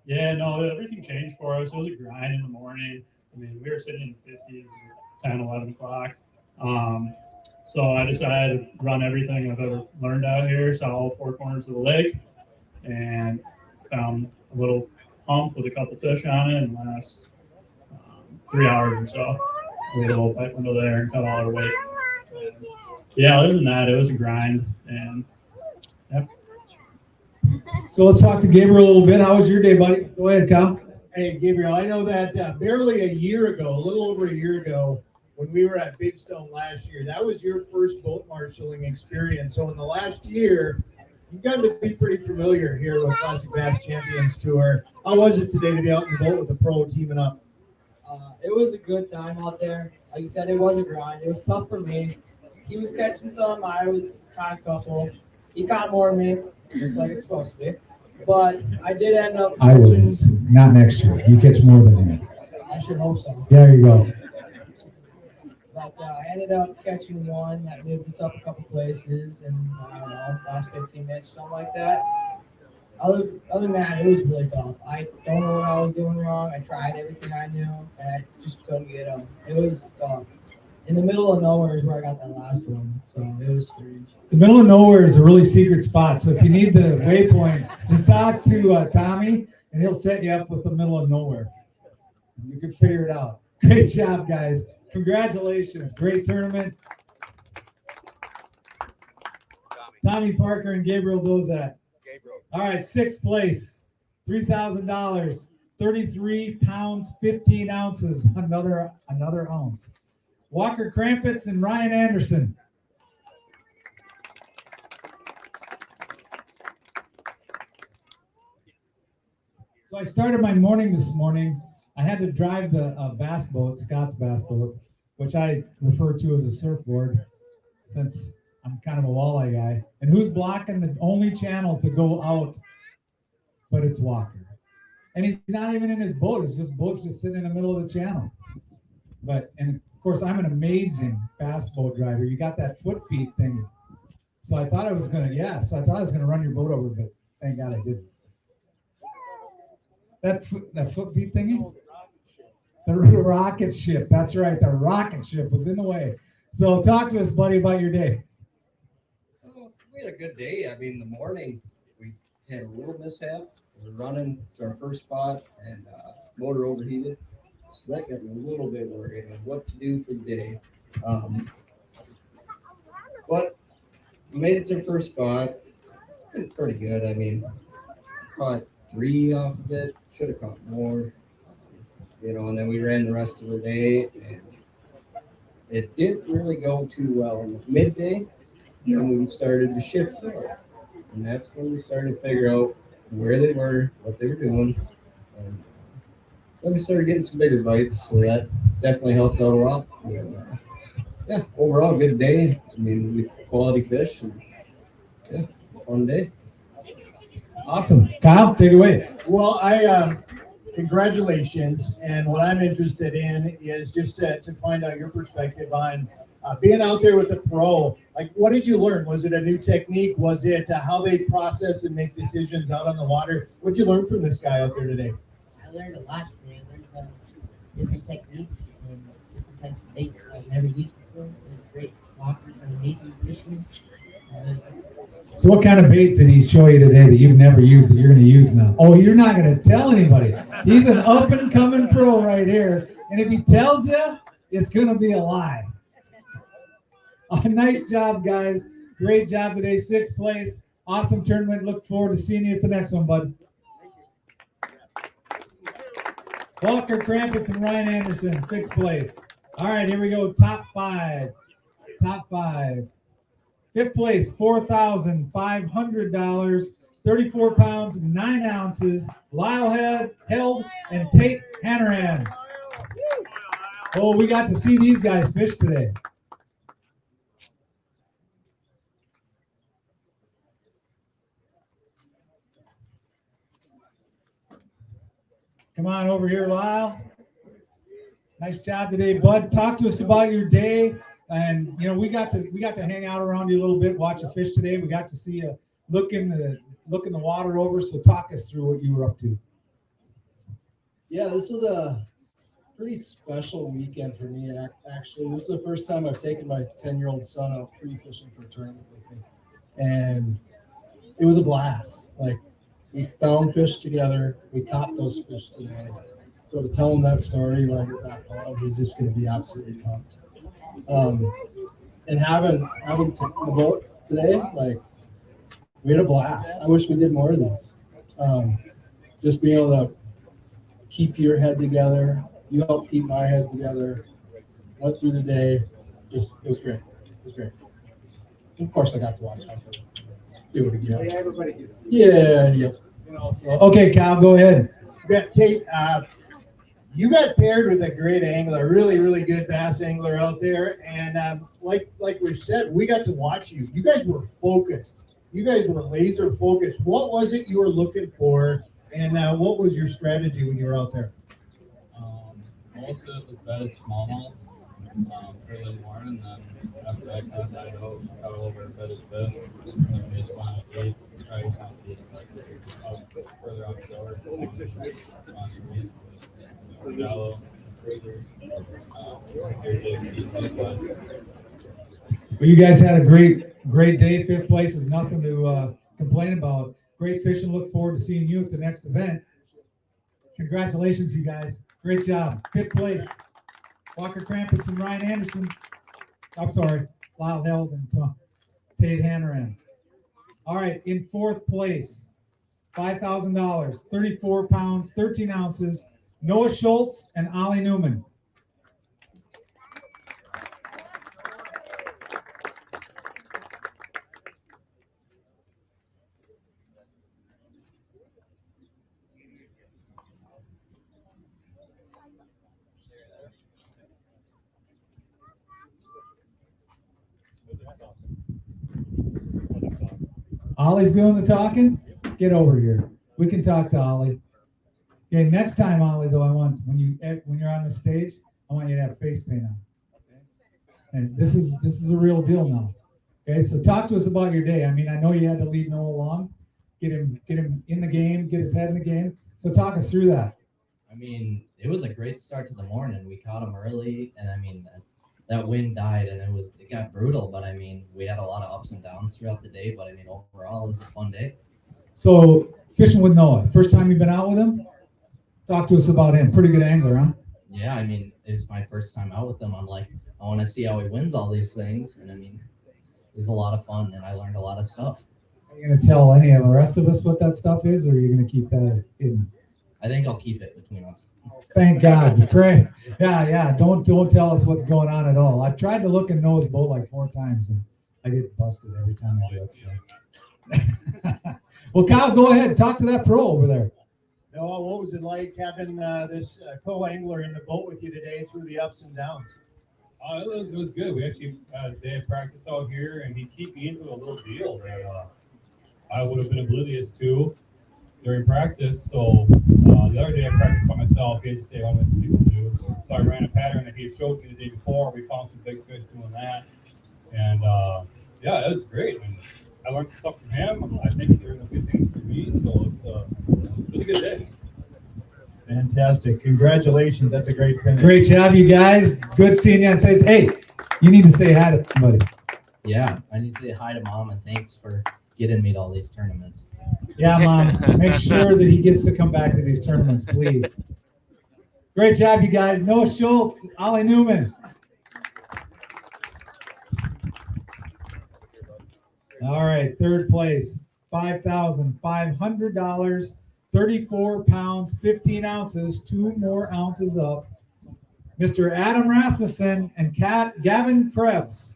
Yeah, no, everything changed for us. It was a grind in the morning. I mean, we were sitting in the 50s, 10, 11 o'clock. So I decided to run everything I've ever learned out here, saw all 4 corners of the lake, and found a little hump with a couple fish on it in the last 3 hours or so. A little bite window there and cut all our weight. And yeah, other than that, it was a grind. And yep. So let's talk to Gabriel a little bit. How was your day, buddy? Go ahead, Kyle. Hey, Gabriel, I know that barely a year ago, a little over a year ago, when we were at Big Stone last year, that was your first boat marshaling experience. So in the last year, you've gotten to be pretty familiar here with Classic Bass Champions Tour. How was it today to be out in the boat with the pro teaming up? It was a good time out there. Like you said, it was a grind. It was tough for me. He was catching some. I was caught a couple. He caught more of me, just like it's supposed to be. But I did end up I was. Not next year. You catch more than him. I should hope so. Yeah, there you go. But I ended up catching one that moved us up a couple places, and I don't know, last 15 minutes, something like that. Other than that, it was really tough. I don't know what I was doing wrong. I tried everything I knew, and I just couldn't get them. It was tough. In the middle of nowhere is where I got that last one, so it was strange. The middle of nowhere is a really secret spot. So if you need the waypoint, just talk to Tommy, and he'll set you up with the middle of nowhere. You can figure it out. Great job, guys. Congratulations. Great tournament. Tommy Parker and Gabriel Dozak. All right, 6th place, $3,000, 33 pounds, 15 ounces, another ounce. Walker Krampitz and Ryan Anderson. So I started my morning this morning. I had to drive the bass boat, Scott's bass boat, which I refer to as a surfboard since I'm kind of a walleye guy. And who's blocking the only channel to go out? But it's Walker. And he's not even in his boat. It's just boat's just sitting in the middle of the channel. But, and of course, I'm an amazing fast boat driver. You got that foot feet thing. So I thought I was going to run your boat over, but thank God I didn't. That foot feet thingy? The rocket ship. That's right. The rocket ship was in the way. So talk to us, buddy, about your day. We had a good day. I mean, the morning we had a little mishap. We were running to our first spot and motor overheated. So that got me a little bit worried on what to do for the day. But we made it to the first spot. Been pretty good. I mean, caught 3 off of it. Should have caught more. And then we ran the rest of the day, and it didn't really go too well in the midday. Then we started to shift north, and that's when we started to figure out where they were, what they were doing, and then we started getting some bigger bites, so that definitely helped out a lot. And, yeah, overall, good day. I mean, we quality fish, and yeah, fun day. Awesome. Kyle, take it away. Well, congratulations. And what I'm interested in is just to find out your perspective on being out there with the pro. Like, what did you learn? Was it a new technique? Was it how they process and make decisions out on the water? What did you learn from this guy out there today? I learned a lot today. I learned different techniques and different types of baits I've never used before. There's great walkers and amazing fishing. So what kind of bait did he show you today that you've never used that you're going to use now? Oh, you're not going to tell anybody. He's an up-and-coming pro right here. And if he tells you, it's going to be a lie. Nice job, guys. Great job today. 6th place. Awesome tournament. Look forward to seeing you at the next one, bud. Walker Krampitz and Ryan Anderson, 6th place. All right, here we go. Top 5. Top 5. 5th place, $4,500, 34 pounds, 9 ounces. Lyle Held and Tate Hanrahan. Oh, we got to see these guys fish today. Come on over here, Lyle. Nice job today, bud. Talk to us about your day. And we got to hang out around you a little bit, watch a fish today. We got to see you look in the water over. So talk us through what you were up to. Yeah, this was a pretty special weekend for me. Actually, this is the first time I've taken my 10-year-old son out pre-fishing for a tournament with me, and it was a blast. Like, we found fish together. We caught those fish today. So to tell him that story when I get back home, he's just going to be absolutely pumped. And having the boat today, like, we had a blast. I wish we did more of these. Just being able to keep your head together, you helped keep my head together. Went through the day, it was great. It was great. Of course, I got to watch Hunter do it again. Yeah, everybody gets. Yeah. So, okay, Kyle, go ahead. Tate, you got paired with a great angler, really, really good bass angler out there. And like we said, we got to watch you. You guys were focused. You guys were laser focused. What was it you were looking for? And what was your strategy when you were out there? Most of it was bedded smallmouth early in the morning. Then after that, caught a little bit of bedded fish. And then we just went on a gate, tried to count the further offshore. Shallow, Well, you guys had a great day. 5th place is nothing to complain about. Great fishing. Look forward to seeing you at the next event. Congratulations, you guys. Great job. 5th place. Walker Krampitz and Ryan Anderson. I'm sorry, Lyle Held and Tate Hanrahan. All right, in 4th place, $5,000, 34 pounds, 13 ounces. Noah Schultz and Ollie Newman. Ollie's doing the talking? Get over here. We can talk to Ollie. Okay, next time, Ollie, though, I want when you're on the stage, I want you to have face paint on. Okay? And this is a real deal now. Okay, so talk to us about your day. I mean, I know you had to lead Noah along, get him in the game, get his head in the game. So talk us through that. I mean, it was a great start to the morning. We caught him early, and I mean, that wind died, and it got brutal. But I mean, we had a lot of ups and downs throughout the day. But I mean, overall, it was a fun day. So fishing with Noah, first time you've been out with him? Talk to us about him. Pretty good angler, huh? Yeah, I mean, it's my first time out with him. I'm like, I want to see how he wins all these things, and I mean, it was a lot of fun, and I learned a lot of stuff. Are you gonna tell any of the rest of us what that stuff is, or are you gonna keep that hidden? I think I'll keep it between us. Thank God. Great. Yeah. Don't tell us what's going on at all. I've tried to look in Noah's boat like 4 times, and I get busted every time I do it. So. Well, Kyle, go ahead. Talk to that pro over there. Noah, what was it like having this co-angler in the boat with you today through the ups and downs? It was good. We actually had a day of practice out here, and he kept me into a little deal that I would have been oblivious to during practice. So the other day I practiced by myself. He had to stay home with people do. So I ran a pattern that he had showed me the day before. We found some big fish doing that, and yeah, it was great. And I learned some stuff from him. I think they're good things for me. So it was a good day. Fantastic. Congratulations. That's a great finish. Great job, you guys. Good seeing you on stage. Hey, you need to say hi to somebody. Yeah, I need to say hi to Mom and thanks for getting me to all these tournaments. Yeah, Mom. Make sure that he gets to come back to these tournaments, please. Great job, you guys. Noah Schultz, Ollie Newman. All right, third place, $5,500, 34 pounds, 15 ounces, 2 more ounces up. Mr. Adam Rasmussen and Gavin Krebs.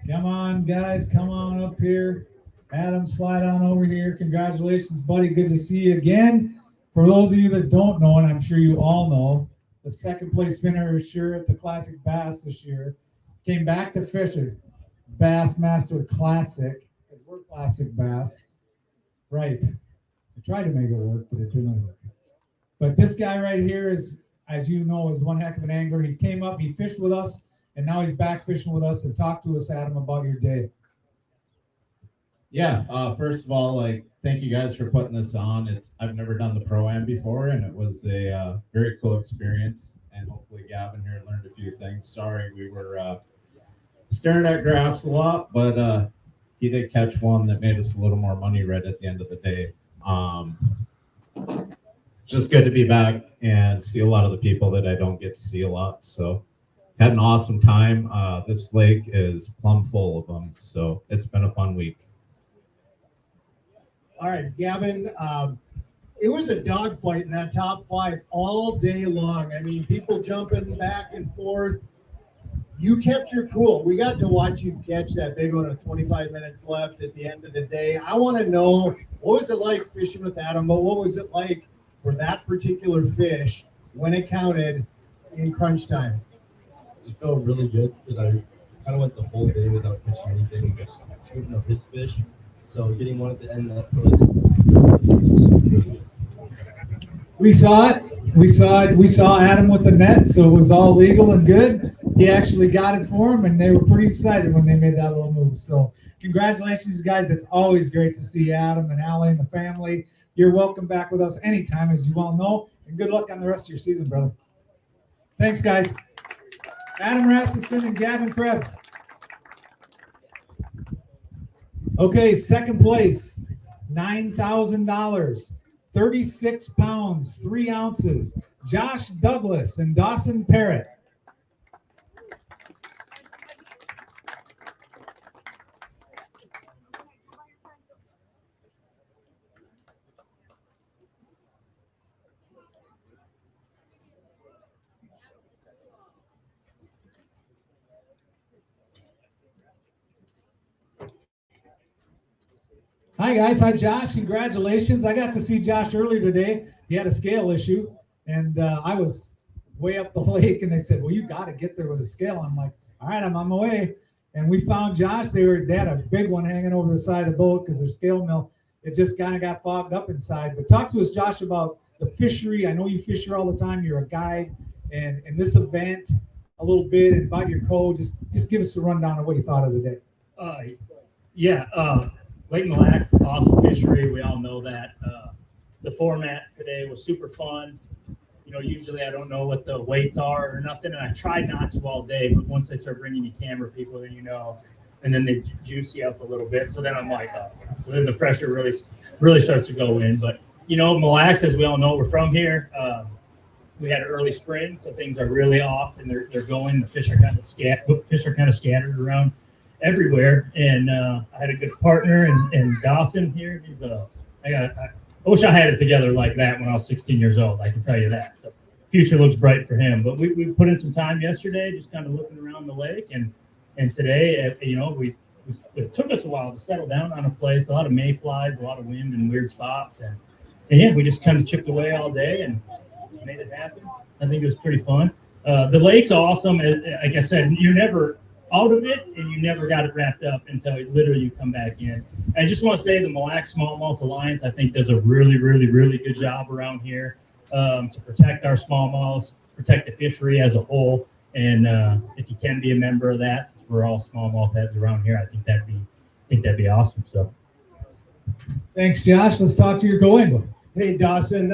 Come on, guys. Come on up here. Adam, slide on over here. Congratulations, buddy. Good to see you again. For those of you that don't know, and I'm sure you all know, the second place finisher at the Classic Bass this year came back to fish a Bassmaster Classic, because we're Classic Bass. Right. I tried to make it work, but it didn't work. But this guy right here is, as you know, is one heck of an angler. He came up, he fished with us, and now he's back fishing with us. And talk to us, Adam, about your day. Yeah, first of all, thank you guys for putting this on. I've never done the Pro-Am before, and it was a very cool experience. And hopefully Gavin here learned a few things. Sorry, we were staring at graphs a lot, but he did catch one that made us a little more money right at the end of the day. Just good to be back and see a lot of the people that I don't get to see a lot. So had an awesome time. This lake is plumb full of them, so it's been a fun week. All right, Gavin, it was a dogfight in that top 5 all day long. I mean, people jumping back and forth. You kept your cool. We got to watch you catch that big one with 25 minutes left at the end of the day. I want to know, what was it like fishing with Adam, but what was it like for that particular fish when it counted in crunch time? It felt really good because I kind of went the whole day without catching anything, just scooping up his fish. So getting one at the end of that place was really good. We saw it. We saw Adam with the net, so it was all legal and good. He actually got it for him, and they were pretty excited when they made that little move. So congratulations, guys. It's always great to see Adam and Allie and the family. You're welcome back with us anytime, as you well know, and good luck on the rest of your season, brother. Thanks, guys. Adam Rasmussen and Gavin Krebs. Okay, second place, $9,000, 36 pounds, 3 ounces. Josh Douglas and Dawson Parrott. Hi guys, hi Josh. Congratulations. I got to see Josh earlier today. He had a scale issue, and I was way up the lake, and they said, "Well, you got to get there with a scale." I'm like, "All right, I'm on my way." And we found Josh. They had a big one hanging over the side of the boat because their scale mill, it just kind of got fogged up inside. But talk to us, Josh, about the fishery. I know you fish here all the time. You're a guide, and this event a little bit, and about your code. Just give us a rundown of what you thought of the day. Lake Mille, awesome fishery. We all know that. The format today was super fun. You know, usually I don't know what the weights are or nothing, and I tried not to all day, but once they start bringing you camera people, then you know, and then they juice you up a little bit. So then I'm like, so then the pressure really starts to go in. But, you know, Mille, as we all know, we're from here. We had an early spring, so things are really off, and they're going. The fish are kind of scattered around everywhere, and I had a good partner and Dawson here. I wish I had it together like that when I was 16 years old. I can tell you that. So future looks bright for him. But we put in some time yesterday, just kind of looking around the lake, and today, you know, it took us a while to settle down on a place. A lot of mayflies, a lot of wind and weird spots, and yeah, we just kind of chipped away all day and made it happen. I think it was pretty fun. The lake's awesome. Like I said, you're never out of it, and you never got it wrapped up until literally you come back in. And I just want to say the Mille Smallmouth Alliance, I think, does a really, really, really good job around here to protect our smallmouths, protect the fishery as a whole. And if you can be a member of that, since we're all smallmouth heads around here, I think that'd be awesome. So, thanks, Josh. Let's talk to your co-angler. Hey, Dawson.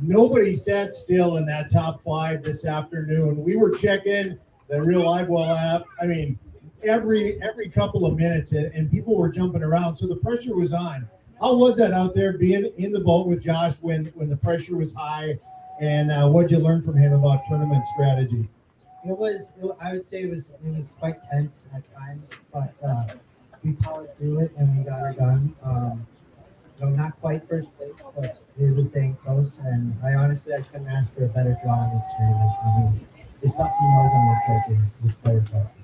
Nobody sat still in that top 5 this afternoon. We were checking the Reel LiveWell app. I mean, every couple of minutes, and people were jumping around, so the pressure was on. How was that out there being in the boat with Josh when the pressure was high? And what'd you learn from him about tournament strategy? I would say it was quite tense at times, but we powered through it and we got it done. Not quite first place, but we were staying close. And I couldn't ask for a better draw in this tournament. I mean, the stuff he knows on this lake is quite impressive.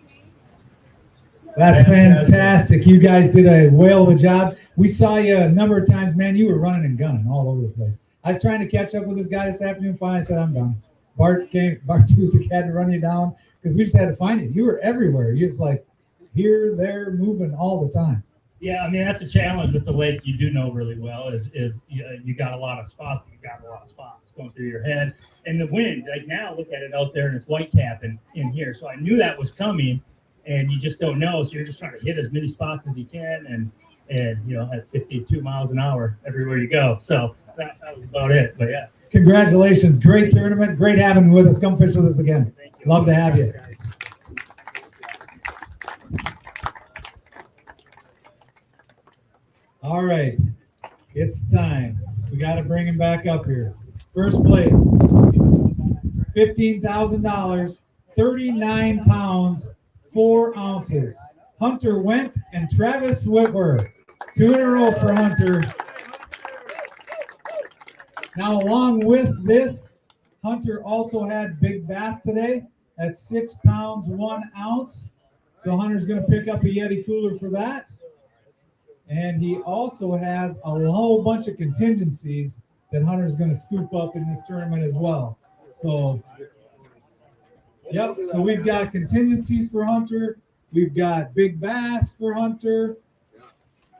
That's fantastic. You guys did a whale of a job. We saw you a number of times, man. You were running and gunning all over the place. I was trying to catch up with this guy this afternoon. Finally, I said, I'm done. Bart Tuzik had to run you down because we just had to find you. You were everywhere. You was like here, there, moving all the time. yeah, I mean, that's a challenge with the lake you do know really well is you got a lot of spots. You got a lot of spots going through your head. And the wind, like now, look at it out there and it's white capping in here. So I knew that was coming, and you just don't know. So you're just trying to hit as many spots as you can and you know, at 52 miles an hour everywhere you go. So that was about it. But yeah. Congratulations. Great tournament. Great having you with us. Come fish with us again. Love to have you. All right. It's time. We got to bring him back up here. First place, $15,000, 39 pounds, 4 ounces. Hunter Wendt and Travis Whitworth. 2 in a row for Hunter. Now, along with this, Hunter also had big bass today at 6 pounds, 1 ounce. So Hunter's going to pick up a Yeti cooler for that. And he also has a whole bunch of contingencies that Hunter's going to scoop up in this tournament as well. So, yep. So we've got contingencies for Hunter. We've got big bass for Hunter.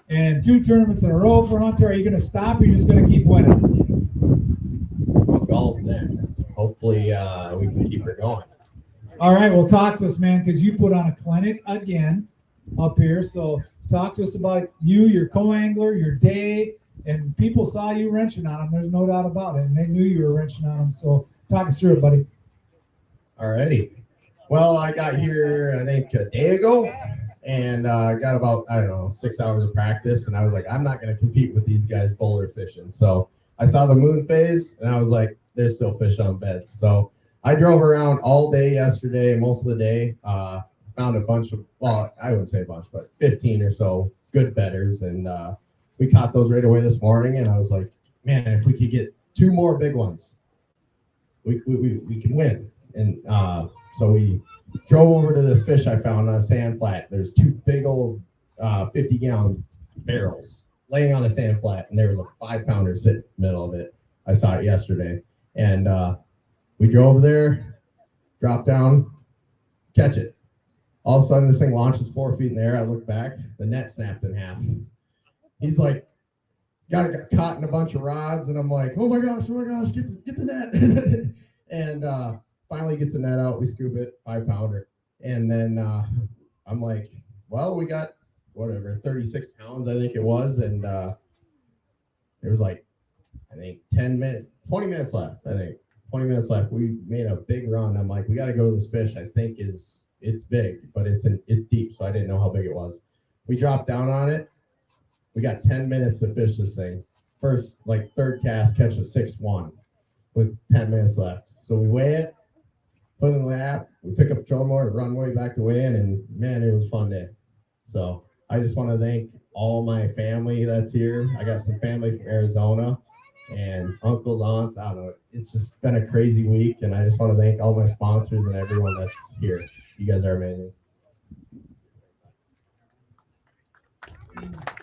And 2 tournaments in a row for Hunter. Are you going to stop or are you just going to keep winning? Golf next. Hopefully we can keep it going. All right. Well, talk to us, man, because you put on a clinic again up here. So talk to us about you, your co-angler, your day, and people saw you wrenching on them. There's no doubt about it. And they knew you were wrenching on them. So talk us through it, buddy. Alrighty. Well, I got here, I think, a day ago, and got about, 6 hours of practice. And I was like, I'm not going to compete with these guys bowler fishing. So I saw the moon phase, and I was like, there's still fish on beds. So I drove around all day yesterday, most of the day. Found a bunch of, well, I wouldn't say a bunch, but 15 or so good bedders. And we caught those right away this morning. And I was like, man, if we could get 2 more big ones, we can win. And so we drove over to this fish I found on a sand flat. There's 2 big old 50-gallon barrels laying on a sand flat, and there was a 5-pounder sitting in the middle of it. I saw it yesterday, and we drove there, dropped down, catch it. All of a sudden, this thing launches 4 feet in the air. I look back, the net snapped in half. He's like, got caught in a bunch of rods, and I'm like, oh my gosh, get the net. And finally gets the net out, we scoop it, 5-pounder. And then I'm like, well, we got whatever, 36 pounds, I think it was. And there was like, I think 20 minutes left, I think. 20 minutes left. We made a big run. I'm like, we got to go to this fish. I think it's big, but it's deep, so I didn't know how big it was. We dropped down on it. We got 10 minutes to fish this thing. First, like third cast, catch a 6-1 with 10 minutes left. So we weigh it, put it in the app, we pick up a trolling motor, run way back to weigh in, and man, it was a fun day. So I just want to thank all my family that's here. I got some family from Arizona and uncles, aunts. I don't know. It's just been a crazy week, and I just want to thank all my sponsors and everyone that's here. You guys are amazing.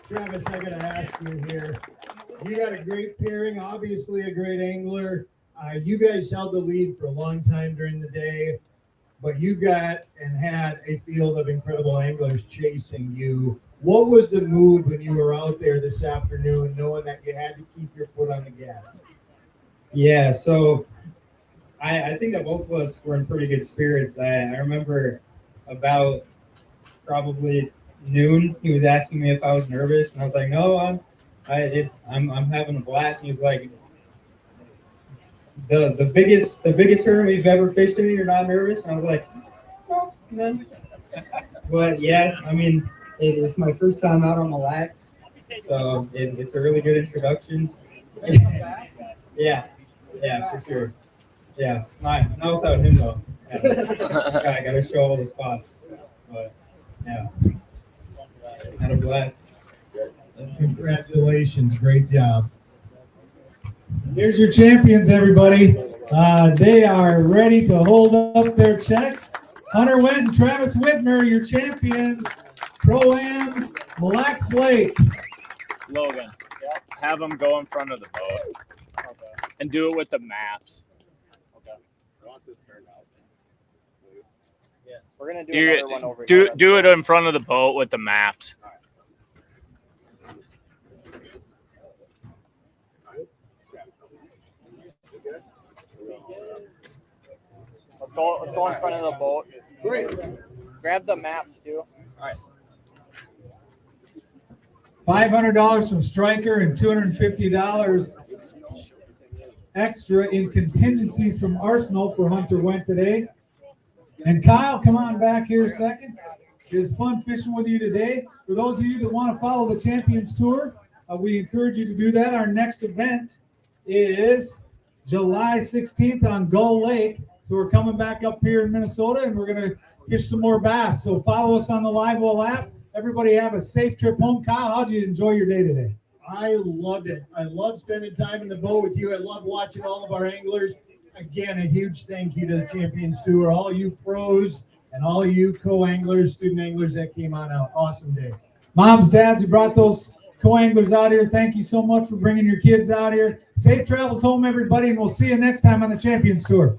Travis, I gotta ask you here. You got a great pairing, obviously a great angler. You guys held the lead for a long time during the day, but you got and had a field of incredible anglers chasing you. What was the mood when you were out there this afternoon, knowing that you had to keep your foot on the gas? Yeah, so I think that both of us were in pretty good spirits. I remember about probably noon, he was asking me if I was nervous, and I was like, no, I'm having a blast. And he was like, the biggest tournament you've ever fished in, you're not nervous? And I was like, no. But yeah, I mean, it's my first time out on Mille, so it's a really good introduction. yeah, for sure. Yeah, not without him though. Yeah. I gotta show all the spots. But yeah, had a blast. Congratulations, great job. Here's your champions, everybody. They are ready to hold up their checks. Hunter Wendt and Travis Whitmer, your champions. Pro-Am, Mille Lake. Logan, have them go in front of the boat. Okay. And do it with the maps. Okay. I want this turned out. Yeah, we're gonna do another one over here. here. Do it in front of the boat with the maps. Let's go in front of the boat. Great. Grab the maps too. All right. $500 from Stryker and $250 extra in contingencies from Arsenal for Hunter Wendt today. And Kyle, come on back here a second. It was fun fishing with you today. For those of you that want to follow the Champions Tour, we encourage you to do that. Our next event is July 16th on Gull Lake. So we're coming back up here in Minnesota, and we're going to fish some more bass. So follow us on the LiveWell app. Everybody have a safe trip home. Kyle, how did you enjoy your day today? I loved it. I loved spending time in the boat with you. I love watching all of our anglers. Again, a huge thank you to the Champions Tour, all you pros and all you co-anglers, student anglers that came on out. Awesome day. Moms, dads who brought those co-anglers out here, thank you so much for bringing your kids out here. Safe travels home, everybody, and we'll see you next time on the Champions Tour.